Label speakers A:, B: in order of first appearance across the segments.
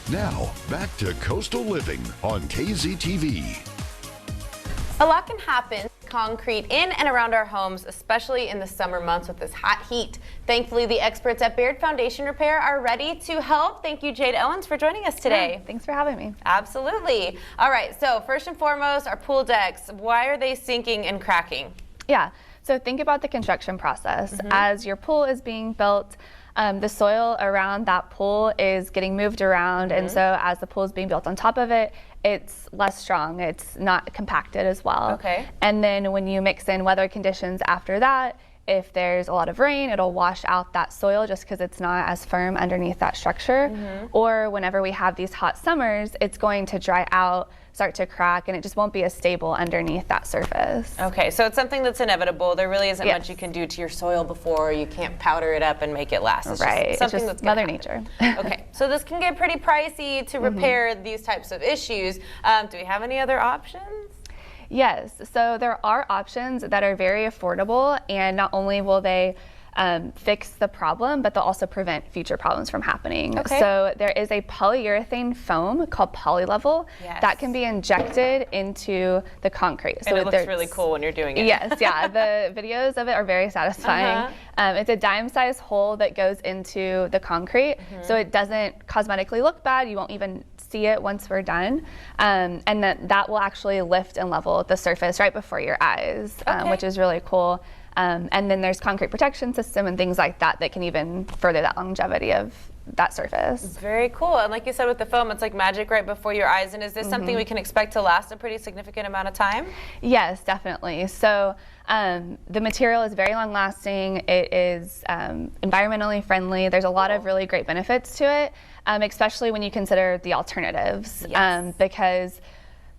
A: Now, back to Coastal Living on KZTV.
B: A lot can happen to concrete in and around our homes, especially in the summer months with this hot heat. Thankfully, the experts at Baird Foundation Repair are ready to help. Thank you, Jade Owens, for joining us today.
C: Yeah, thanks for having me.
B: Absolutely. All right, so first and foremost, our pool decks. Why are they sinking and cracking?
C: Yeah, so think about the construction process. As your pool is being built, the soil around that pool is getting moved around, and so as the pool is being built on top of it, it's less strong, it's not compacted as well.
B: Okay.
C: And then when you mix in weather conditions after that, if there's a lot of rain, it'll wash out that soil just because it's not as firm underneath that structure. Or whenever we have these hot summers, it's going to dry out, start to crack, and it just won't be as stable underneath that surface.
B: Okay, so it's something that's inevitable. There really isn't much you can do to your soil before. You can't powder it up and make it last. It's
C: Right,
B: just something
C: it's
B: that's
C: just Mother Nature.
B: Okay, so this can get pretty pricey to repair these types of issues. Do we have any other options?
C: Yes, so there are options that are very affordable, and not only will they fix the problem, but they'll also prevent future problems from happening.
B: Okay.
C: So there is a polyurethane foam called Polylevel that can be injected into the concrete.
B: And so it looks really cool when you're doing it.
C: Yes, yeah, the videos of it are very satisfying. It's a dime-sized hole that goes into the concrete, so it doesn't cosmetically look bad. You won't even see it once we're done, and that will actually lift and level the surface right before your eyes, which is really cool. And then there's concrete protection system and things like that that can even further that longevity of that surface. Very
B: cool. And like you said with the foam, it's like magic right before your eyes. And is this something we can expect to last a pretty significant amount of time?
C: Yes, definitely. So the material is very long lasting. It is environmentally friendly. There's a lot of really great benefits to it, especially when you consider the alternatives, because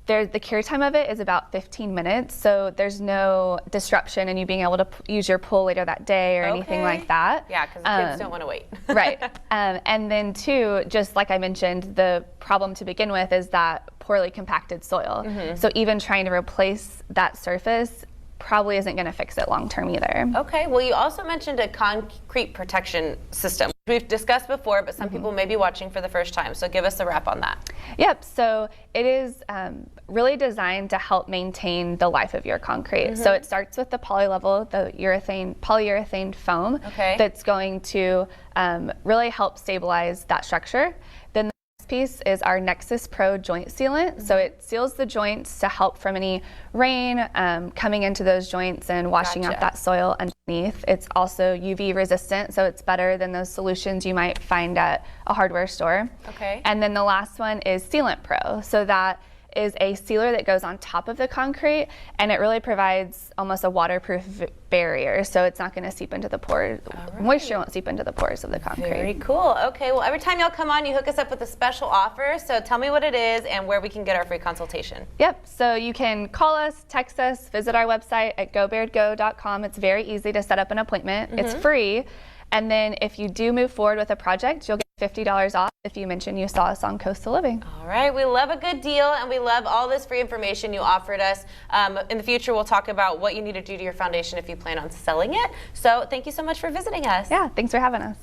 C: the cure time of it is about 15 minutes, so there's no disruption in you being able to use your pool later that day or anything like that.
B: Yeah, because the kids don't want to wait.
C: Right. And then too, just like I mentioned, the problem to begin with is that poorly compacted soil. So even trying to replace that surface probably isn't going to fix it long term either.
B: Okay, well you also mentioned a concrete protection system. We've discussed before, but some people may be watching for the first time, so give us a wrap on that.
C: Yep, so it is really designed to help maintain the life of your concrete. So it starts with the Polylevel, the polyurethane foam that's going to really help stabilize that structure. Then piece is our Nexus Pro joint sealant. So it seals the joints to help from any rain coming into those joints and washing out that soil underneath. It's also UV resistant, so it's better than those solutions you might find at a hardware store.
B: Okay.
C: And then the last one is Sealant Pro. So that is a sealer that goes on top of the concrete, and it really provides almost a waterproof barrier, so it's not going to seep into the pores. Moisture won't seep into the pores of the concrete.
B: Very cool. Okay, well every time y'all come on, you hook us up with a special offer, so tell me what it is and where we can get our free consultation.
C: Yep, so you can call us, text us, visit our website at gobairdgo.com. It's very easy to set up an appointment. It's free. And then if you do move forward with a project, you'll get $50 off if you mention you saw us on Coastal Living.
B: All right, we love a good deal, and we love all this free information you offered us. In the future, we'll talk about what you need to do to your foundation if you plan on selling it. So thank you so much for visiting us.
C: Yeah, thanks for having us.